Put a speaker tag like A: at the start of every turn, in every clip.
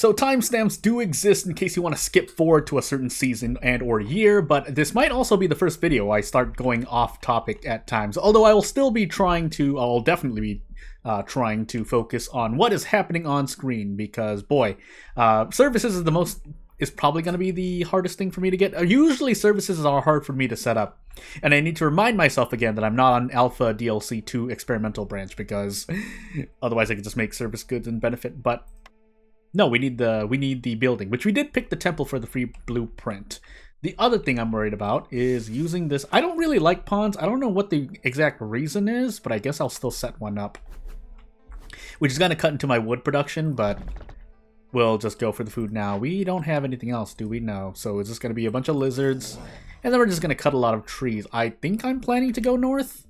A: So timestamps do exist in case you want to skip forward to a certain season and or year, but this might also be the first video I start going off topic at times. Although I will still be I'll definitely be trying to focus on what is happening on screen, because boy, services is probably going to be the hardest thing for me to get. Usually services are hard for me to set up, and I need to remind myself again that I'm not on Alpha DLC 2 experimental branch, because otherwise I could just make service goods and benefit. But no, we need the building, which we did pick the temple for the free blueprint. The other thing I'm worried about is using this. I don't really like pawns. I don't know what the exact reason is, but I guess I'll still set one up, which is going to cut into my wood production, but we'll just go for the food now. We don't have anything else, do we? No. So it's just going to be a bunch of lizards, and then we're just going to cut a lot of trees. I think I'm planning to go north.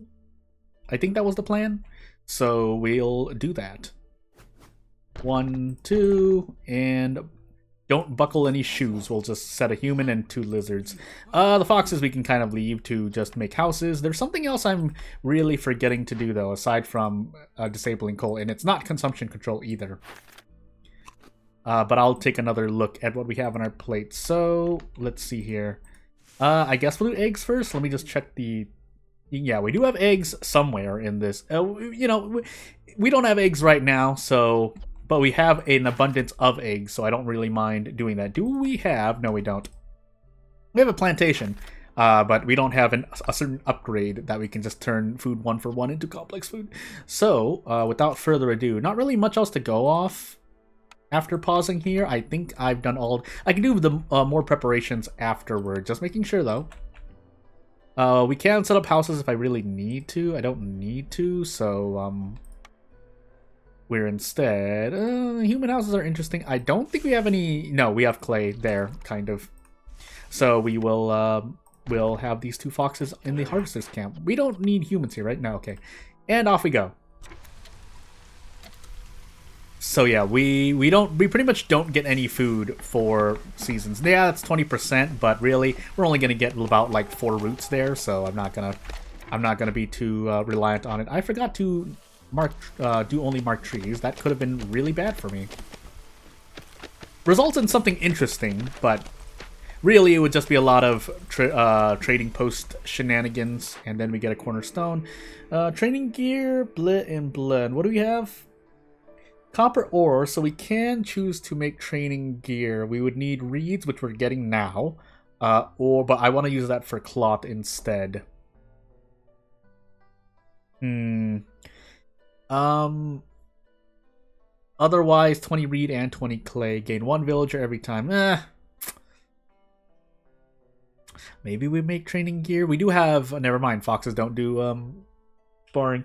A: I think that was the plan. So we'll do that. 1, 2, and don't buckle any shoes. We'll just set a human and 2 lizards. The foxes we can kind of leave to just make houses. There's something else I'm really forgetting to do, though, aside from disabling coal, and it's not consumption control either. But I'll take another look at what we have on our plate. So, let's see here. I guess we'll do eggs first. Let me just check the... Yeah, we do have eggs somewhere in this. You know, we don't have eggs right now, so... But we have an abundance of eggs, so I don't really mind doing that. Do we have... No, we don't. We have a plantation, but we don't have a certain upgrade that we can just turn food 1 for 1 into complex food. So, without further ado, not really much else to go off after pausing here. I think I've done all... I can do the more preparations afterward. Just making sure, though. We can set up houses if I really need to. I don't need to, so... We're instead... human houses are interesting. I don't think we have any... No, we have clay there, kind of. So we will... we'll have these 2 foxes in the harvester's camp. We don't need humans here, right? No, okay. And off we go. So yeah, we pretty much don't get any food for seasons. Yeah, that's 20%, but really we're only gonna get about like 4 roots there, so I'm not gonna be too reliant on it. I forgot to only mark trees. That could have been really bad for me. Results in something interesting, but really it would just be a lot of trading post shenanigans, and then we get a cornerstone. Training gear, blit and blend. What do we have? Copper ore, so we can choose to make training gear. We would need reeds, which we're getting now, but I want to use that for cloth instead. Otherwise, 20 reed and 20 clay. Gain 1 villager every time. Maybe we make training gear. We do have... never mind, foxes don't do sparring.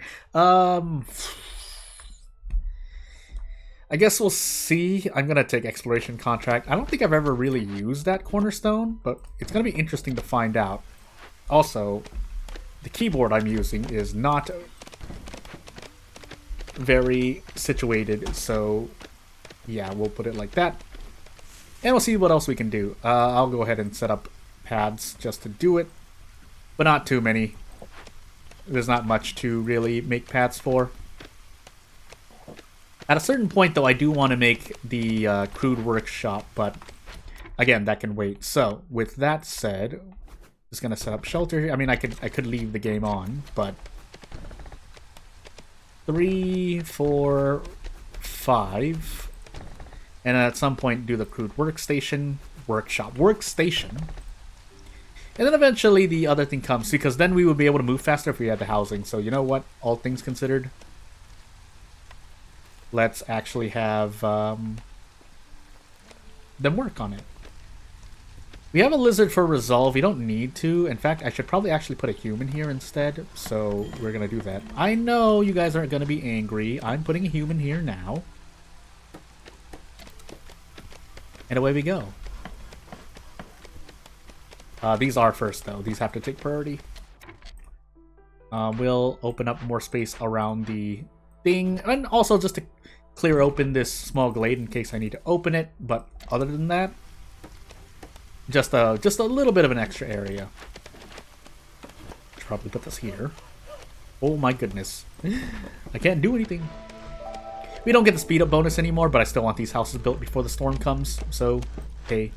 A: I guess we'll see. I'm going to take exploration contract. I don't think I've ever really used that cornerstone, but it's going to be interesting to find out. Also, the keyboard I'm using is not very situated, so yeah, we'll put it like that. And we'll see what else we can do. I'll go ahead and set up pads just to do it, but not too many. There's not much to really make pads for. At a certain point, though, I do want to make the crude workshop, but again, that can wait. So, with that said, just gonna set up shelter here. I mean, I could leave the game on, but 3, 4, 5, and at some point do the crude workstation, workstation, and then eventually the other thing comes, because then we would be able to move faster if we had the housing. So you know what? All things considered, let's actually have them work on it. We have a lizard for resolve. We don't need to. In fact, I should probably actually put a human here instead. So we're going to do that. I know you guys aren't going to be angry. I'm putting a human here now. And away we go. These are first, though. These have to take priority. We'll open up more space around the thing. And also just to clear open this small glade in case I need to open it. But other than that, just a little bit of an extra area. Should probably put this here. Oh my goodness. I can't do anything. We don't get the speed up bonus anymore, but I still want these houses built before the storm comes, so hey.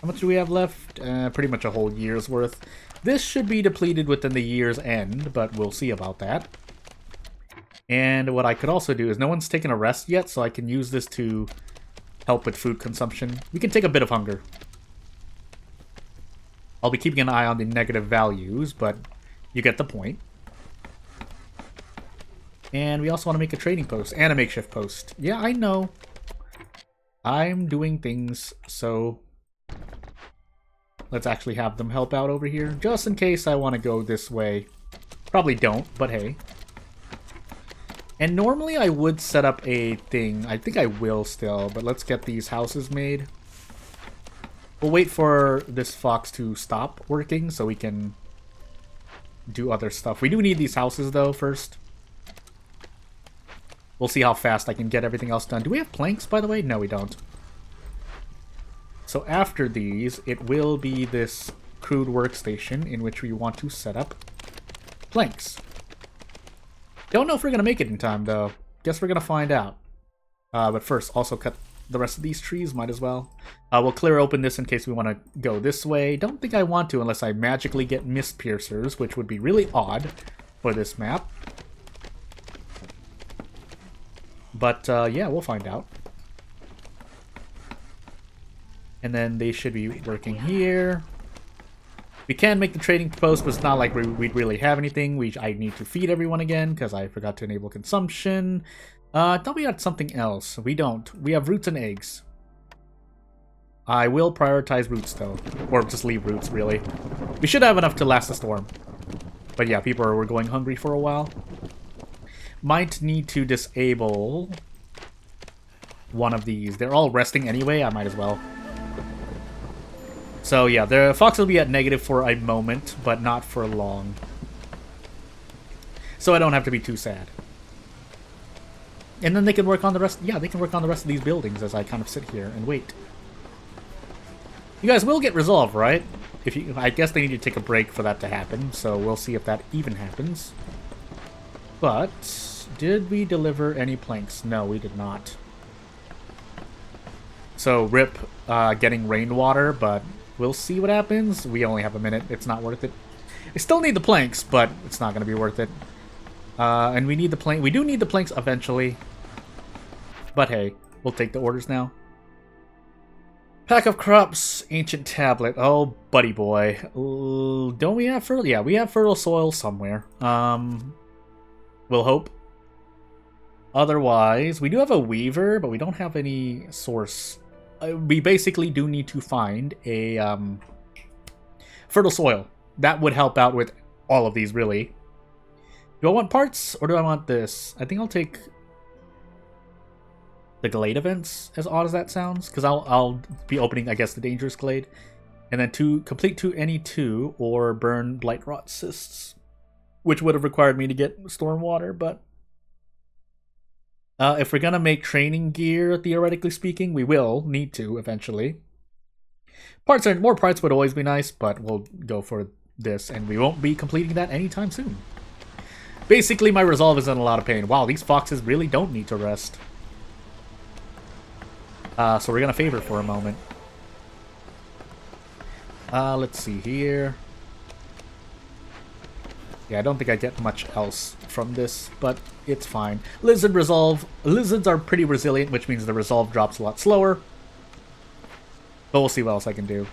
A: How much do we have left? Pretty much a whole year's worth. This should be depleted within the year's end, but we'll see about that. And what I could also do is no one's taken a rest yet, so I can use this to help with food consumption. We can take a bit of hunger. I'll be keeping an eye on the negative values, but you get the point. And we also want to make a trading post and a makeshift post. Yeah, I know. I'm doing things, so let's actually have them help out over here, just in case I want to go this way. Probably don't, but hey. And normally I would set up a thing. I think I will still, but let's get these houses made. We'll wait for this fox to stop working so we can do other stuff. We do need these houses, though, first. We'll see how fast I can get everything else done. Do we have planks, by the way? No, we don't. So after these, it will be this crude workstation in which we want to set up planks. Don't know if we're going to make it in time, though. Guess we're going to find out. But first, also cut the rest of these trees, might as well. We'll clear open this in case we want to go this way. Don't think I want to unless I magically get mist piercers, which would be really odd for this map. But yeah, we'll find out. And then they should be working here. We can make the trading post, but it's not like we'd really have anything. I need to feed everyone again because I forgot to enable consumption. I thought we had something else. We don't. We have roots and eggs. I will prioritize roots, though. Or just leave roots, really. We should have enough to last the storm. But yeah, people were going hungry for a while. Might need to disable one of these. They're all resting anyway. I might as well. So yeah, the fox will be at negative for a moment, but not for long. So I don't have to be too sad. And then they can work on the rest. Yeah, they can work on the rest of these buildings as I kind of sit here and wait. You guys will get resolved, right? I guess they need to take a break for that to happen, so we'll see if that even happens. But did we deliver any planks? No, we did not. So rip getting rainwater, but we'll see what happens. We only have a minute. It's not worth it. I still need the planks, but it's not going to be worth it. And we need the plank. We do need the planks eventually. But hey, we'll take the orders now. Pack of crops, ancient tablet. Oh, buddy boy. Don't we have fertile? Yeah, we have fertile soil somewhere. We'll hope. Otherwise, we do have a weaver, but we don't have any source. We basically do need to find a fertile soil. That would help out with all of these, really. Do I want parts, or do I want this? I think I'll take the glade events, as odd as that sounds, because I'll be opening, I guess, the dangerous glade. And then complete any two, or burn blight rot cysts, which would have required me to get storm water, but if we're gonna make training gear, theoretically speaking, we will need to eventually. More parts would always be nice, but we'll go for this, and we won't be completing that anytime soon. Basically, my resolve is in a lot of pain. Wow, these foxes really don't need to rest. So we're gonna favor for a moment. Let's see here. Yeah, I don't think I get much else from this, but it's fine. Lizard resolve. Lizards are pretty resilient, which means the resolve drops a lot slower. But we'll see what else I can do.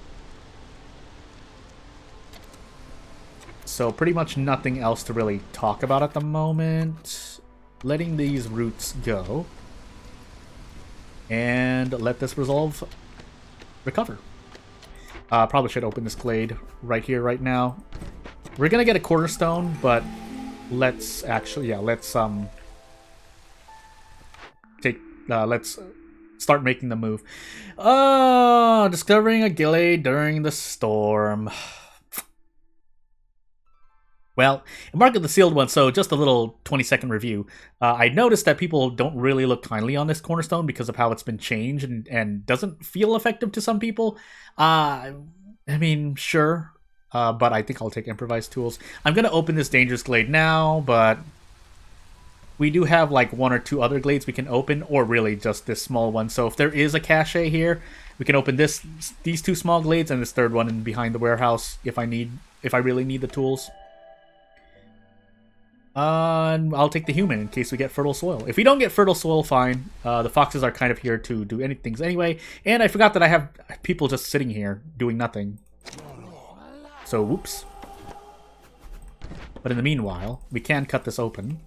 A: So pretty much nothing else to really talk about at the moment. Letting these roots go. And let this resolve recover. Probably should open this glade right here, right now. We're gonna get a cornerstone, but let's actually, yeah, let's start making the move. Discovering a glade during the storm. Well, Mark of the Sealed One, so just a little 20-second review. I noticed that people don't really look kindly on this cornerstone because of how it's been changed and doesn't feel effective to some people. I mean, sure, but I think I'll take improvised tools. I'm going to open this dangerous glade now, but we do have like 1 or 2 other glades we can open, or really just this small one. So if there is a cache here, we can open these 2 small glades and this 3rd one in behind the warehouse if I really need the tools. And I'll take the human in case we get fertile soil. If we don't get fertile soil, fine. The foxes are kind of here to do anything anyway. And I forgot that I have people just sitting here doing nothing. So, whoops. But in the meanwhile, we can cut this open.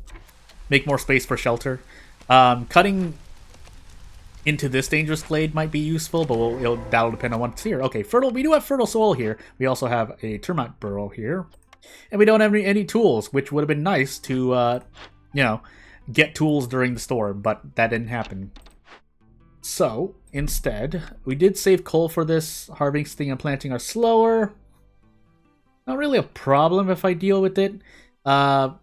A: Make more space for shelter. Cutting into this dangerous glade might be useful, but that'll depend on what's here. Okay, we do have fertile soil here. We also have a termite burrow here. And we don't have any tools, which would have been nice to, you know, get tools during the storm, but that didn't happen. So, instead, we did save coal for this. Harvesting and planting are slower. Not really a problem if I deal with it. I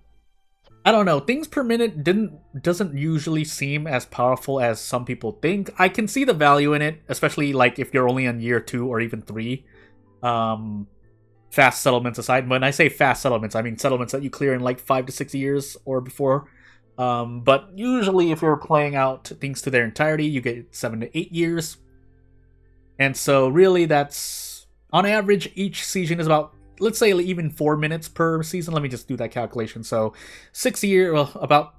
A: don't know. Things per minute doesn't usually seem as powerful as some people think. I can see the value in it, especially like if you're only on year 2 or even 3. Fast settlements aside. When I say fast settlements, I mean settlements that you clear in like 5 to 6 years or before. But usually if you're playing out things to their entirety, you get 7 to 8 years. And so really that's, on average, each season is about, let's say even 4 minutes per season. Let me just do that calculation. So 6 years, well, about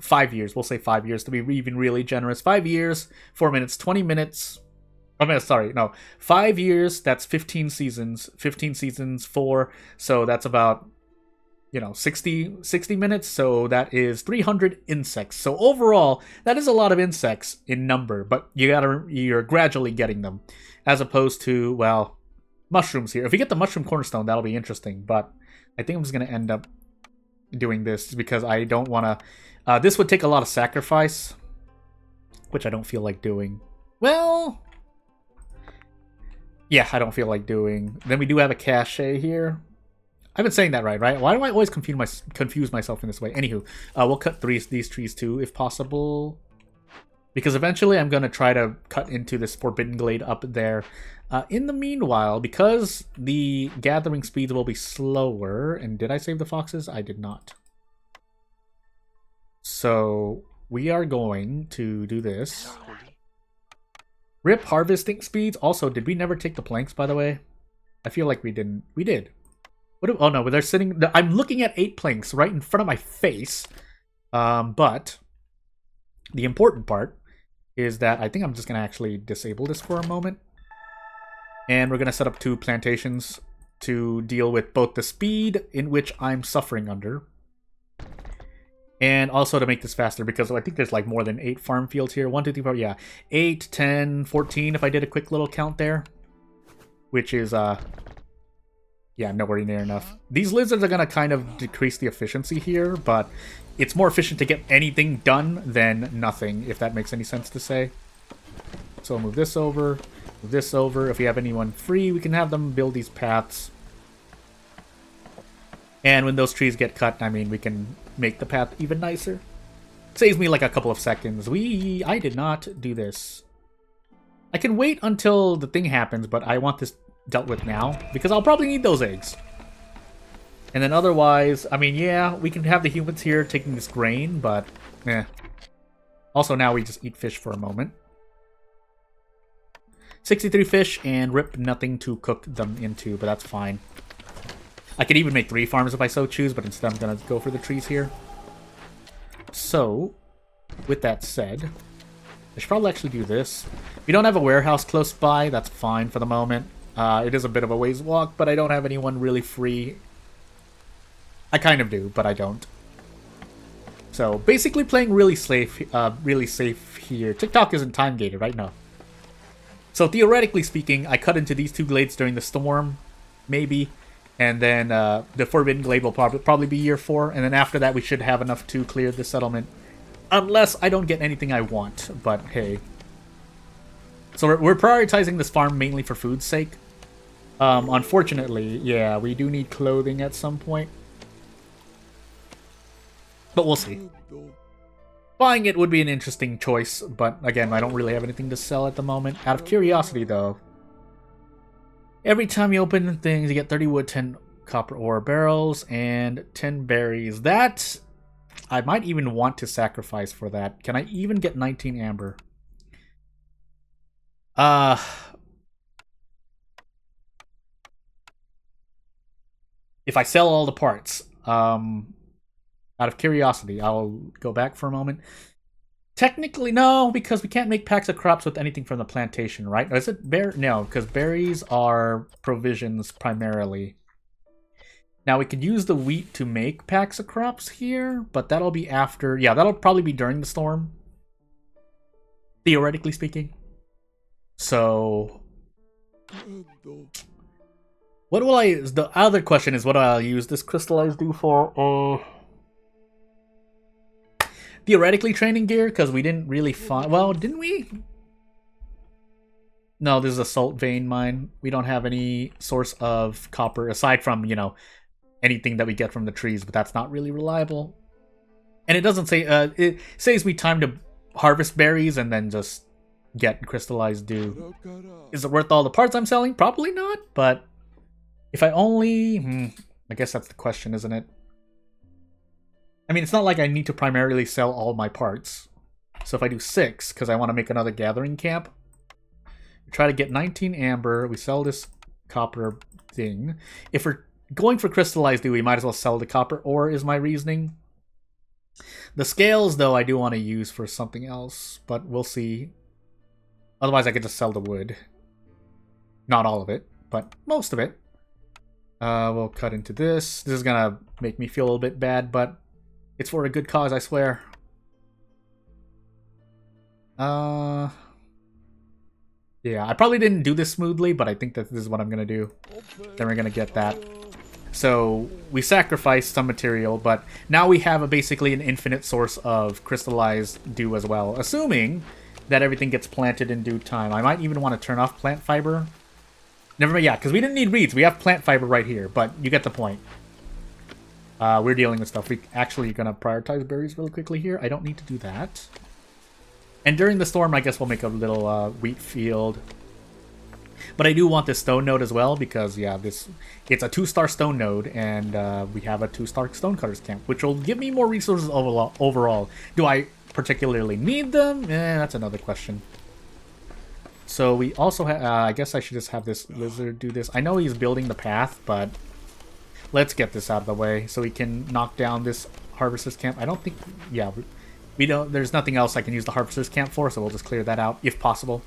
A: 5 years. We'll say 5 years to be even really generous. 5 years, 4 minutes, 20 minutes. I mean, sorry, no. 5 years, that's 15 seasons. 15 seasons, 4. So that's about, 60 minutes. So that is 300 insects. So overall, that is a lot of insects in number. But you're gradually getting them. As opposed to, well, mushrooms here. If we get the mushroom cornerstone, that'll be interesting. But I think I'm just going to end up doing this because I don't want to... this would take a lot of sacrifice, which I don't feel like doing. Well... yeah, I don't feel like doing. Then we do have a cache here. I've been saying that right? Why do I always confuse myself in this way? Anywho, we'll cut these trees too, if possible. Because eventually I'm going to try to cut into this forbidden glade up there. In the meanwhile, because the gathering speeds will be slower... and did I save the foxes? I did not. So, we are going to do this. Rip harvesting speeds. Also, did we never take the planks, by the way? I feel like we didn't. We did. Oh no, they're sitting... I'm looking at 8 planks right in front of my face. But the important part is that I think I'm just going to actually disable this for a moment. And we're going to set up 2 plantations to deal with both the speed in which I'm suffering under. And also to make this faster, because I think there's like more than 8 farm fields here. 1, 2, 3, 4, yeah. 8, 10, 14 if I did a quick little count there. Which is, yeah, nowhere near enough. These lizards are going to kind of decrease the efficiency here, but it's more efficient to get anything done than nothing, if that makes any sense to say. So I'll move this over, move this over. If we have anyone free, we can have them build these paths. And when those trees get cut, I mean, we can make the path even nicer. Saves me like a couple of seconds. I did not do this. I can wait until the thing happens, but I want this dealt with now, because I'll probably need those eggs. And then otherwise, I mean, yeah, we can have the humans here taking this grain, but eh. Also now we just eat fish for a moment. 63 fish, and rip nothing to cook them into, but that's fine. I could even make 3 farms if I so choose, but instead I'm going to go for the trees here. So, with that said, I should probably actually do this. We don't have a warehouse close by, that's fine for the moment. It is a bit of a ways walk, but I don't have anyone really free. I kind of do, but I don't. So, basically playing really safe here. TikTok isn't time gated right now. So, theoretically speaking, I cut into these 2 glades during the storm, maybe. And then the Forbidden Glade will probably be year 4. And then after that, we should have enough to clear the settlement. Unless I don't get anything I want. But hey. So we're prioritizing this farm mainly for food's sake. Unfortunately, yeah, we do need clothing at some point. But we'll see. Buying it would be an interesting choice. But again, I don't really have anything to sell at the moment. Out of curiosity, though. Every time you open things, you get 30 wood, 10 copper ore barrels, and 10 berries. That, I might even want to sacrifice for that. Can I even get 19 amber? If I sell all the parts, out of curiosity, I'll go back for a moment. Technically, no, because we can't make packs of crops with anything from the plantation, right? Is it bear? No, because berries are provisions primarily. Now, we could use the wheat to make packs of crops here, but that'll be after... Yeah, that'll probably be during the storm. Theoretically speaking. So... What will I... The other question is, what do I use this crystallized do for? Theoretically training gear, because we didn't really find... Well, didn't we? No, this is a salt vein mine. We don't have any source of copper, aside from, you know, anything that we get from the trees, but that's not really reliable. And it doesn't say... it saves me time to harvest berries and then just get crystallized dew. Is it worth all the parts I'm selling? Probably not, but... If I only... I guess that's the question, isn't it? I mean, it's not like I need to primarily sell all my parts. So if I do 6, because I want to make another gathering camp, we try to get 19 amber, we sell this copper thing. If we're going for crystallized dew, we might as well sell the copper ore, is my reasoning. The scales, though, I do want to use for something else, but we'll see. Otherwise, I could just sell the wood. Not all of it, but most of it. We'll cut into this. This is gonna make me feel a little bit bad, but it's for a good cause, I swear. Yeah, I probably didn't do this smoothly, but I think that this is what I'm gonna do. Then we're gonna get that. So, we sacrificed some material, but now we have basically an infinite source of crystallized dew as well, assuming that everything gets planted in due time. I might even want to turn off plant fiber. Never mind, yeah, because we didn't need reeds. We have plant fiber right here, but you get the point. We're dealing with stuff. We actually are going to prioritize berries really quickly here. I don't need to do that. And during the storm, I guess we'll make a little wheat field. But I do want this stone node as well, because, yeah, it's a 2-star stone node, and we have a 2-star stonecutters camp, which will give me more resources overall. Do I particularly need them? That's another question. So we also have, I guess I should just have this lizard do this. I know he's building the path, but let's get this out of the way so we can knock down this harvester's camp. I don't think, yeah, we don't, there's nothing else I can use the harvester's camp for, so we'll just clear that out if possible.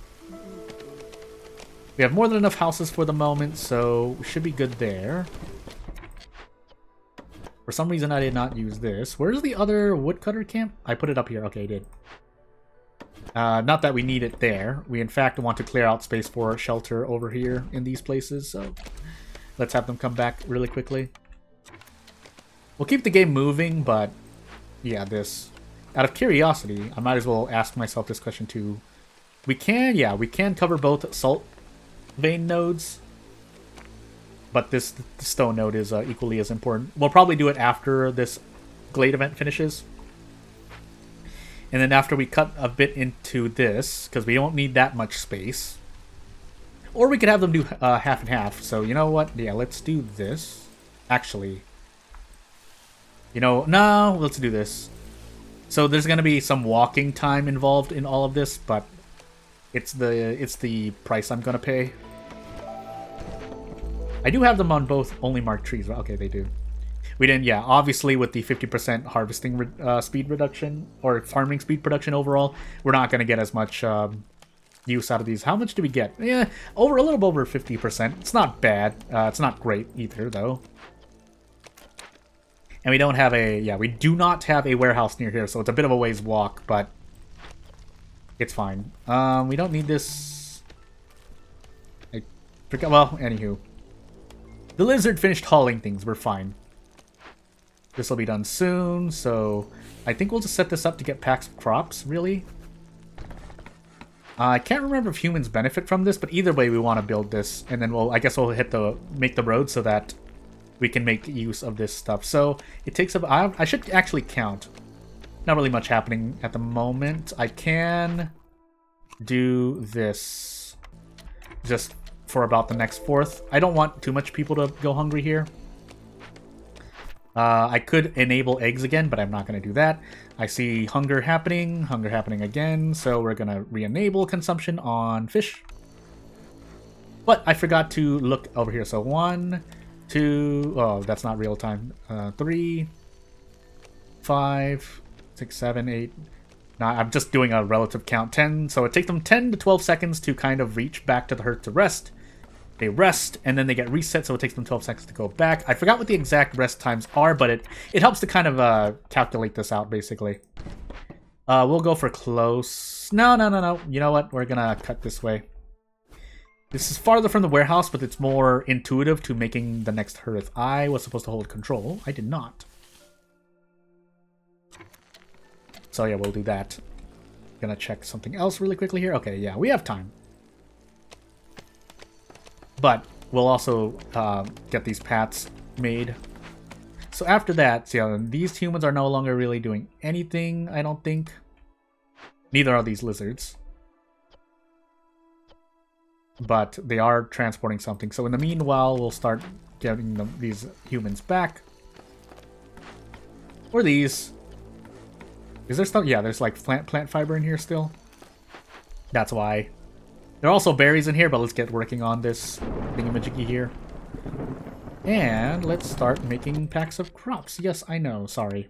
A: We have more than enough houses for the moment, so we should be good there. For some reason I did not use this. Where's the other woodcutter camp? I put it up here. Okay, I did. Not that we need it there. We, in fact, want to clear out space for shelter over here in these places, so let's have them come back really quickly. We'll keep the game moving, but yeah, this... Out of curiosity, I might as well ask myself this question too. We can cover both salt vein nodes, but this stone node is equally as important. We'll probably do it after this Glade event finishes. And then after we cut a bit into this, because we don't need that much space. Or we could have them do half and half. So, you know what? Yeah, let's do this. Actually. You know, no, let's do this. So there's going to be some walking time involved in all of this, but it's the price I'm going to pay. I do have them on both only marked trees. Okay, they do. We didn't, yeah, obviously with the 50% harvesting speed reduction, or farming speed production overall, we're not going to get as much use out of these. How much do we get? Yeah, a little over 50%. It's not bad. It's not great either, though. And we don't have we do not have a warehouse near here, so it's a bit of a ways walk, but it's fine. We don't need this. Well, anywho. The lizard finished hauling things. We're fine. This will be done soon, so I think we'll just set this up to get packs of crops, really. I can't remember if humans benefit from this, but either way we want to build this, and then I guess we'll make the road so that we can make use of this stuff. So it takes up, I should actually count. Not really much happening at the moment. I can do this just for about the next 4th. I don't want too much people to go hungry here. I could enable eggs again, but I'm not going to do that. I see hunger happening again, so we're going to re-enable consumption on fish. But I forgot to look over here. So 1, 2, oh, that's not real time. 3, 5, 6, 7, 8. Now I'm just doing a relative count 10. So it takes them 10 to 12 seconds to kind of reach back to the herd to rest. They rest, and then they get reset, so it takes them 12 seconds to go back. I forgot what the exact rest times are, but it helps to kind of calculate this out, basically. We'll go for close. No. You know what? We're gonna cut this way. This is farther from the warehouse, but it's more intuitive to making the next herd. If I was supposed to hold control, I did not. So yeah, we'll do that. Gonna check something else really quickly here. Okay, yeah, we have time. But we'll also get these paths made. So after that, yeah, these humans are no longer really doing anything, I don't think. Neither are these lizards. But they are transporting something. So in the meanwhile, we'll start getting these humans back. Or these. Is there stuff? Yeah, there's like plant fiber in here still. That's why. There are also berries in here, but let's get working on this thingamajiggy here. And let's start making packs of crops. Yes, I know, sorry.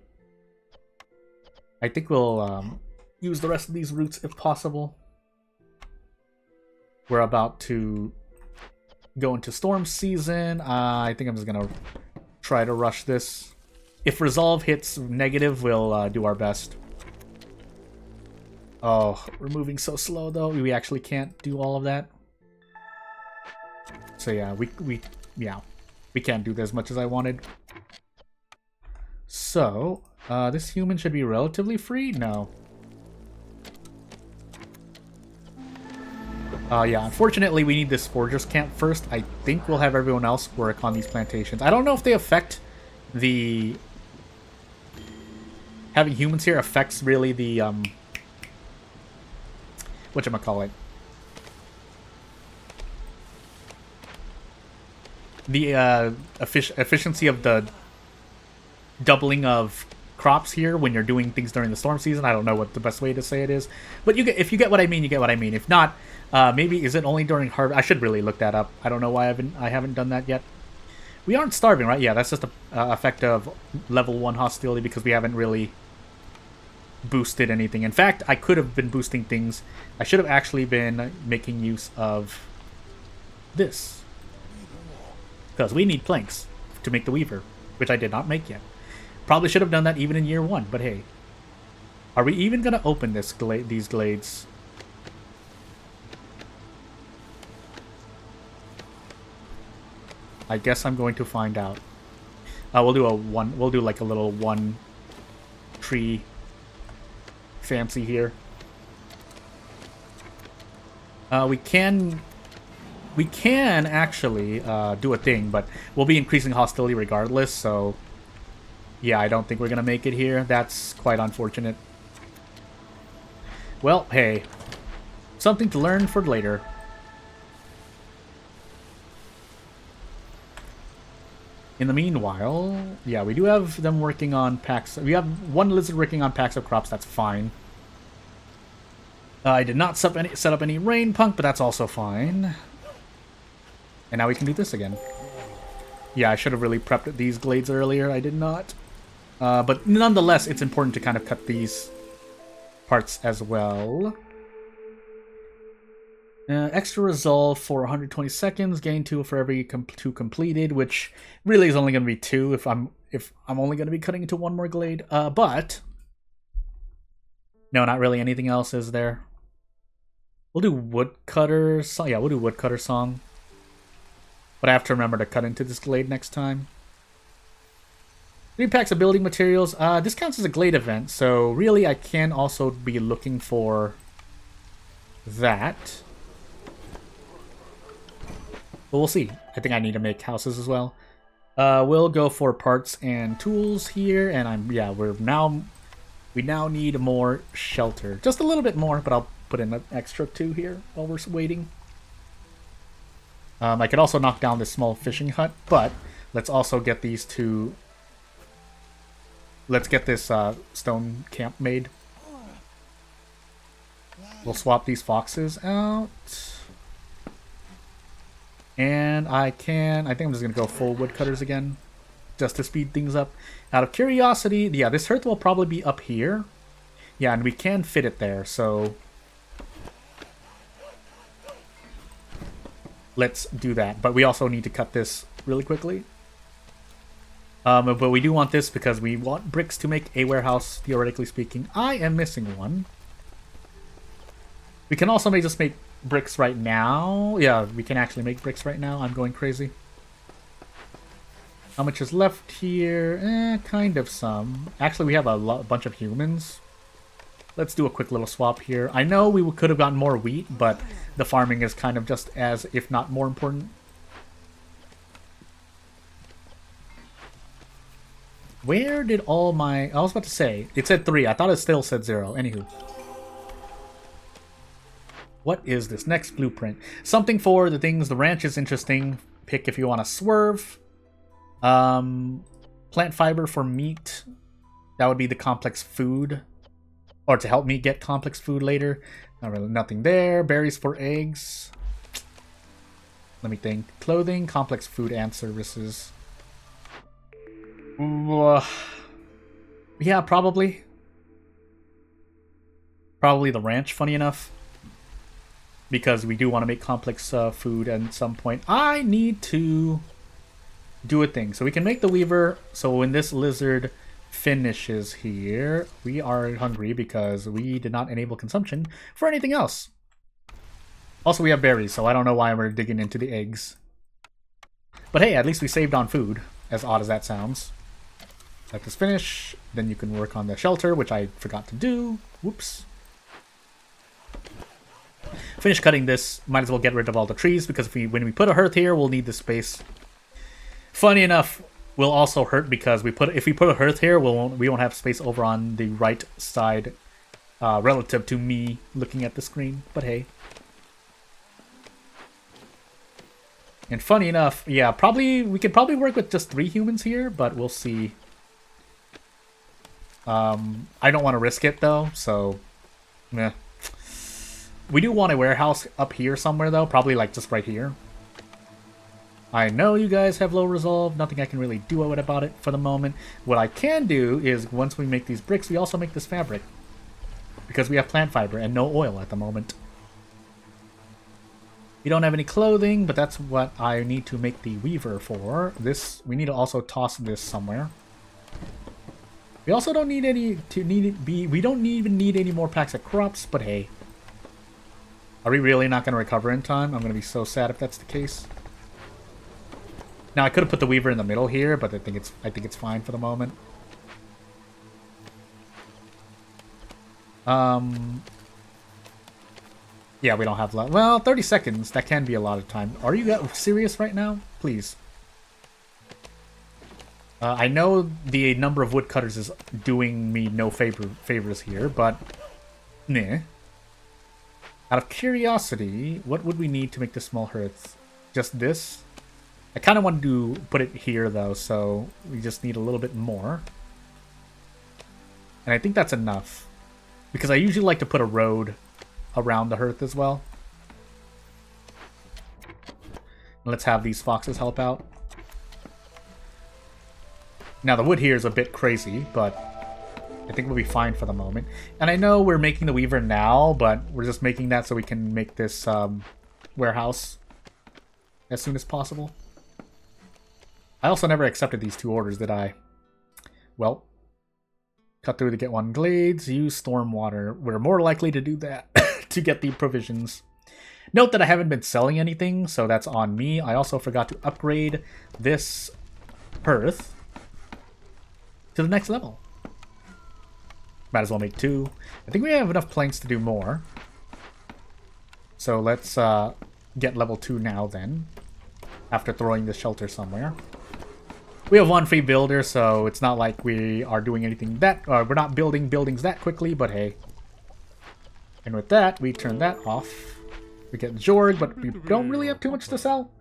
A: I think we'll use the rest of these roots if possible. We're about to go into storm season. I think I'm just gonna try to rush this. If resolve hits negative, we'll do our best. Oh, we're moving so slow though. We actually can't do all of that. So yeah, we can't do this as much as I wanted. So, this human should be relatively free? No. Yeah, unfortunately we need this foragers camp first. I think we'll have everyone else work on these plantations. I don't know if they affect the... Having humans here affects really the, whatchamacallit? The, efficiency of the doubling of crops here when you're doing things during the storm season. I don't know what the best way to say it is. But if you get what I mean, you get what I mean. If not, maybe is it only during harvest? I should really look that up. I don't know why I haven't done that yet. We aren't starving, right? Yeah, that's just the effect of level 1 hostility because we haven't really boosted anything. In fact, I could have been boosting things. I should have actually been making use of this. Because we need planks to make the weaver, which I did not make yet. Probably should have done that even in year 1, but hey. Are we even going to open these glades? I guess I'm going to find out. We'll do like a little one tree fancy here. We can actually do a thing, but we'll be increasing hostility regardless, so yeah, I don't think we're gonna make it here. That's quite unfortunate. Well, hey, something to learn for later. In the meanwhile, yeah, we do have them working on packs. We have one lizard working on packs of crops. That's fine. I did not set up any rain punk, but that's also fine. And now we can do this again. Yeah, I should have really prepped these glades earlier. I did not. But nonetheless, it's important to kind of cut these parts as well. Extra resolve for 120 seconds, gain 2 for every 2 completed, which really is only going to be 2 if I'm only going to be cutting into 1 more glade. But no, not really anything else is there. We'll do woodcutter song. Yeah, we'll do woodcutter song. But I have to remember to cut into this glade next time. 3 packs of building materials. This counts as a glade event, so really I can also be looking for that. But we'll see. I think I need to make houses as well. We'll go for parts and tools here, and we now need more shelter. Just a little bit more, but I'll put in an extra 2 here while we're waiting. I could also knock down this small fishing hut, but let's also get these 2 Let's get this stone camp made. We'll swap these foxes out. And I think I'm just going to go full woodcutters again. Just to speed things up. Out of curiosity, yeah, this hearth will probably be up here. Yeah, and we can fit it there, so... let's do that. But we also need to cut this really quickly. But we do want this because we want bricks to make a warehouse, theoretically speaking. I am missing one. We can also just make bricks right now. Yeah, we can actually make bricks right now. I'm going crazy. How much is left here? Kind of some. Actually, we have a bunch of humans. Let's do a quick little swap here. I know we could have gotten more wheat, but the farming is kind of just as, if not more important. Where did all my... I was about to say, it said 3. I thought it still said 0. Anywho. What is this next blueprint? Something for the things. The ranch is interesting. Pick if you want to swerve. Plant fiber for meat. That would be the complex food. Or to help me get complex food later. Not really, nothing there. Berries for eggs. Let me think. Clothing, complex food, and services. Yeah, probably. Probably the ranch, funny enough. Because we do want to make complex food at some point. I need to do a thing. So we can make the weaver. So when this lizard finishes here, we are hungry because we did not enable consumption for anything else. Also, we have berries, so I don't know why we're digging into the eggs. But hey, at least we saved on food, as odd as that sounds. Let this finish, then you can work on the shelter, which I forgot to do. Whoops. Finish cutting this. Might as well get rid of all the trees, because when we put a hearth here, we'll need the space. Funny enough, will also hurt because if we put a hearth here, we won't have space over on the right side relative to me looking at the screen. But hey. And funny enough, yeah, we could probably work with just 3 humans here, but we'll see. I don't want to risk it though, so meh. We do want a warehouse up here somewhere though, probably like just right here. I know you guys have low resolve, nothing I can really do about it for the moment. What I can do is, once we make these bricks, we also make this fabric. Because we have plant fiber and no oil at the moment. We don't have any clothing, but that's what I need to make the weaver for. This, we need to also toss this somewhere. We also don't need we don't even need any more packs of crops, but hey. Are we really not going to recover in time? I'm going to be so sad if that's the case. Now I could have put the weaver in the middle here, but I think it's fine for the moment. Yeah, we don't have a lot. Well, 30 seconds. That can be a lot of time. Are you serious right now? Please. I know the number of woodcutters is doing me no favors here, but meh. Out of curiosity, what would we need to make this small hearth? Just this? I kind of want to put it here, though, so we just need a little bit more. And I think that's enough. Because I usually like to put a road around the hearth as well. Let's have these foxes help out. Now, the wood here is a bit crazy, but I think we'll be fine for the moment. And I know we're making the weaver now, but we're just making that so we can make this warehouse as soon as possible. I also never accepted these 2 orders, did I? Well, cut through to get 1 glades, use stormwater. We're more likely to do that to get the provisions. Note that I haven't been selling anything, so that's on me. I also forgot to upgrade this hearth to the next level. Might as well make 2. I think we have enough planks to do more. So let's get level 2 now then. After throwing the shelter somewhere. We have 1 free builder, so it's not like we are doing anything that... we're not building buildings that quickly, but hey. And with that, we turn that off. We get Jorg, but we don't really have too much to sell.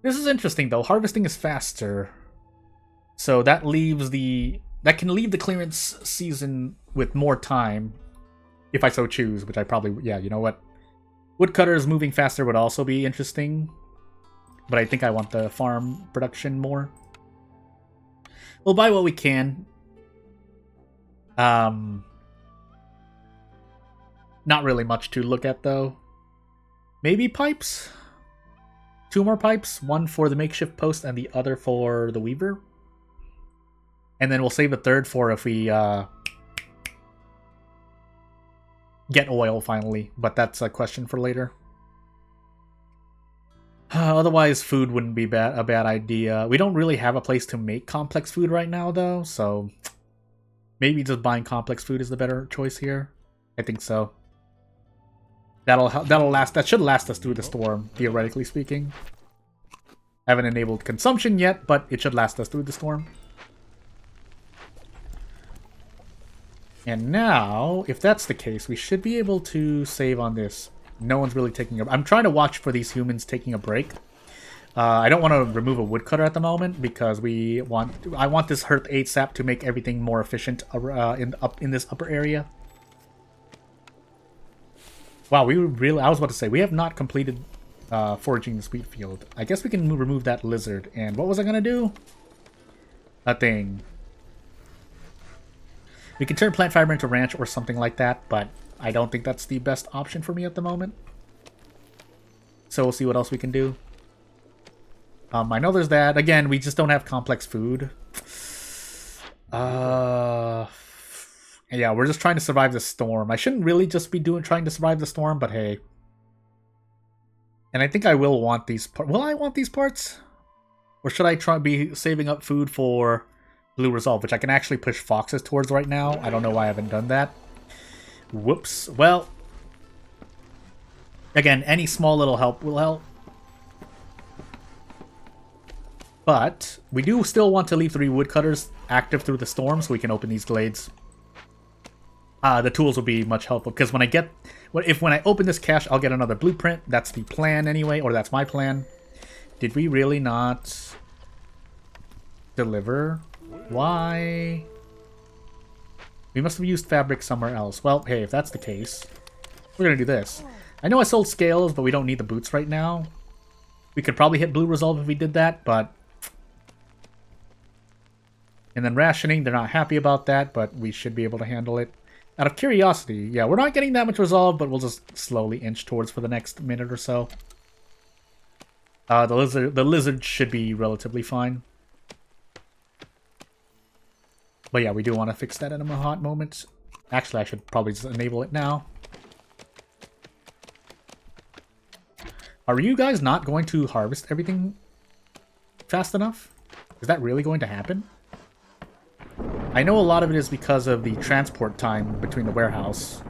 A: This is interesting though. Harvesting is faster. So that leaves the that can leave the clearance season with more time, if I so choose, which I probably... Yeah, you know what? Woodcutters moving faster would also be interesting, but I think I want the farm production more. We'll buy what we can. Not really much to look at, though. Maybe pipes? 2 more pipes, one for the makeshift post and the other for the weaver. And then we'll save a third for if we get oil finally, but that's a question for later. Otherwise, food wouldn't be a bad idea. We don't really have a place to make complex food right now, though, so maybe just buying complex food is the better choice here. I think so. That'll last. That should last us through the storm, theoretically speaking. I haven't enabled consumption yet, but it should last us through the storm. And now, if that's the case, we should be able to save on this. No one's really taking a... I'm trying to watch for these humans taking a break. I don't want to remove a woodcutter at the moment because I want this Hearth 8 sap to make everything more efficient in this upper area. Wow, I was about to say, we have not completed foraging the wheat field. I guess we can remove that lizard. And what was I going to do? A thing. We can turn plant fiber into ranch or something like that, but I don't think that's the best option for me at the moment. So we'll see what else we can do. I know there's that. Again, we just don't have complex food. Yeah, we're just trying to survive the storm. I shouldn't really just be trying to survive the storm, but hey. And I think I will want these parts. Will I want these parts? Or should I be saving up food for Blue Resolve, which I can actually push foxes towards right now? I don't know why I haven't done that. Whoops. Well, again, any small little help will help. But we do still want to leave 3 woodcutters active through the storm so we can open these glades. The tools will be much helpful because when I open this cache, I'll get another blueprint. That's the plan anyway, or that's my plan. Did we really not deliver? Why? We must have used fabric somewhere else. Well, hey, if that's the case, we're gonna do this. I know I sold scales, but we don't need the boots right now. We could probably hit Blue Resolve if we did that, but... And then rationing, they're not happy about that, but we should be able to handle it. Out of curiosity, yeah, we're not getting that much resolve, but we'll just slowly inch towards for the next minute or so. The lizard should be relatively fine. But yeah, we do want to fix that in a hot moment. Actually, I should probably just enable it now. Are you guys not going to harvest everything fast enough? Is that really going to happen? I know a lot of it is because of the transport time between the warehouse.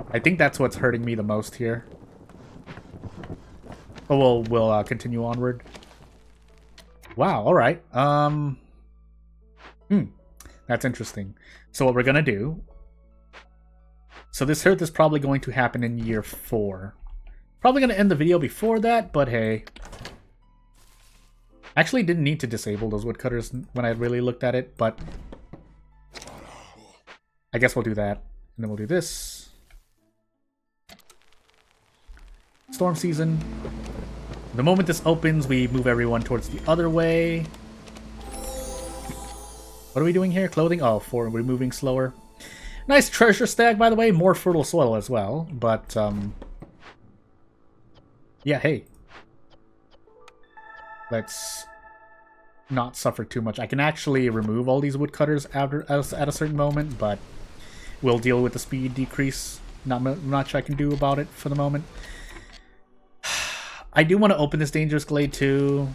A: I think that's what's hurting me the most here. But we'll continue onward. Wow, alright. That's interesting. So what we're gonna do... So this Hearth is probably going to happen in year 4. Probably gonna end the video before that, but hey. Actually didn't need to disable those woodcutters when I really looked at it, but... I guess we'll do that. And then we'll do this. Storm season. The moment this opens, we move everyone towards the other way. What are we doing here? Clothing? Oh, we're moving slower. Nice treasure stag, by the way. More fertile soil as well. But, yeah, hey. Let's not suffer too much. I can actually remove all these woodcutters at a certain moment, but we'll deal with the speed decrease. Not much I can do about it for the moment. I do want to open this dangerous glade too.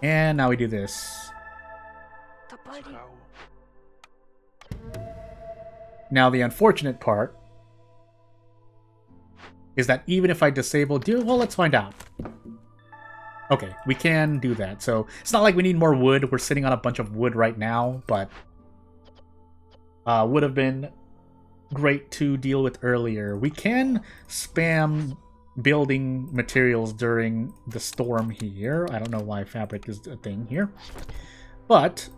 A: And now we do this. Now the unfortunate part is that even if I disable... Well, let's find out. Okay, we can do that. So it's not like we need more wood. We're sitting on a bunch of wood right now, but would have been great to deal with earlier. We can spam building materials during the storm here. I don't know why fabric is a thing here. But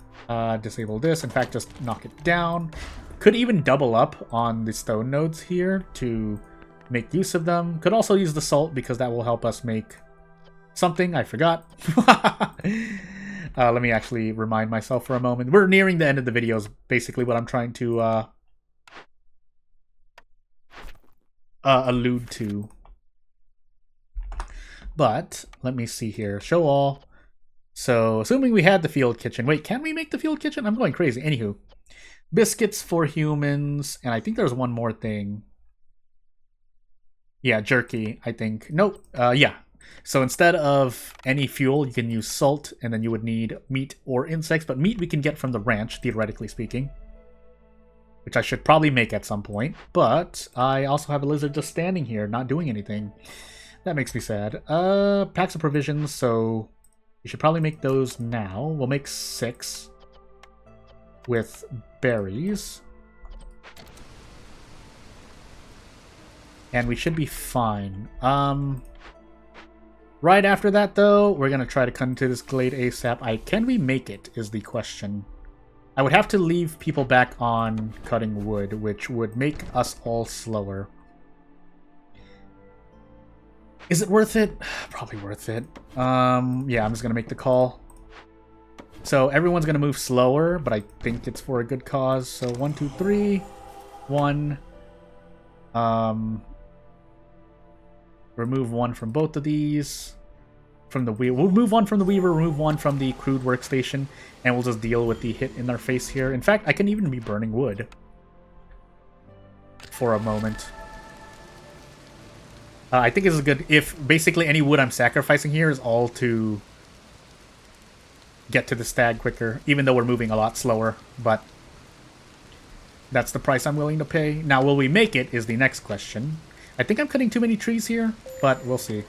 A: disable this. In fact, just knock it down. Could even double up on the stone nodes here to make use of them. Could also use the salt because that will help us make something. I forgot. Let me actually remind myself for a moment. We're nearing the end of the video is basically what I'm trying to allude to. But let me see here. Show all. So, assuming we had the field kitchen. Wait, can we make the field kitchen? I'm going crazy. Anywho. Biscuits for humans. And I think there's one more thing. Yeah, jerky, I think. Nope. Yeah. So instead of any fuel, you can use salt, and then you would need meat or insects. But meat we can get from the ranch, theoretically speaking. Which I should probably make at some point. But I also have a lizard just standing here, not doing anything. That makes me sad. Packs of provisions, so we should probably make those now. We'll make 6 with berries. And we should be fine. Right after that, though, we're going to try to cut into this glade ASAP. Can we make it, is the question. I would have to leave people back on cutting wood, which would make us all slower. Is it worth it? Probably worth it. Yeah, I'm just going to make the call. So everyone's going to move slower, but I think it's for a good cause. So 1, 2, 3. 1. Remove 1 from both of these. From the we'll remove 1 from the weaver, remove 1 from the crude workstation, and we'll just deal with the hit in our face here. In fact, I can even be burning wood for a moment. I think this is good if basically any wood I'm sacrificing here is all to get to the stag quicker, even though we're moving a lot slower, but that's the price I'm willing to pay. Now, will we make it is the next question. I think I'm cutting too many trees here, but we'll see.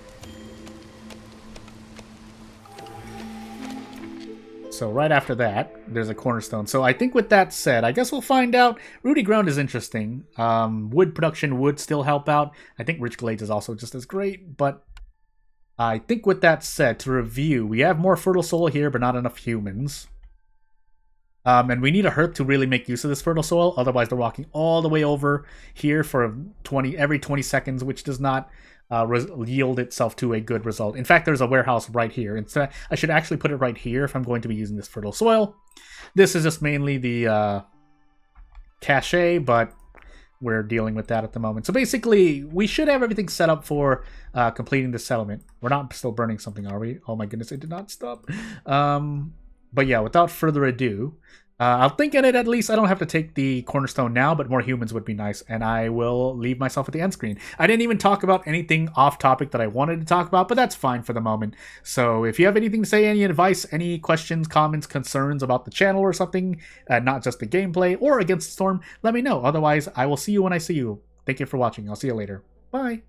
A: So right after that, there's a cornerstone. So I think with that said, I guess we'll find out. Rooty ground is interesting. Wood production would still help out. I think rich glades is also just as great, but I think with that said, to review, we have more fertile soil here, but not enough humans. And we need a hearth to really make use of this fertile soil. Otherwise, they're walking all the way over here for every 20 seconds, which does not yield itself to a good result. In fact, there's a warehouse right here. Instead, I should actually put it right here if I'm going to be using this fertile soil. This is just mainly the cache, but we're dealing with that at the moment. So basically, we should have everything set up for completing the settlement. We're not still burning something, are we? Oh my goodness, it did not stop. But yeah, without further ado, I'll think in it at least. I don't have to take the cornerstone now, but more humans would be nice, and I will leave myself at the end screen. I didn't even talk about anything off topic that I wanted to talk about, but that's fine for the moment. So if you have anything to say, any advice, any questions, comments, concerns about the channel or something, not just the gameplay or Against the Storm, let me know. Otherwise, I will see you when I see you. Thank you for watching. I'll see you later. Bye.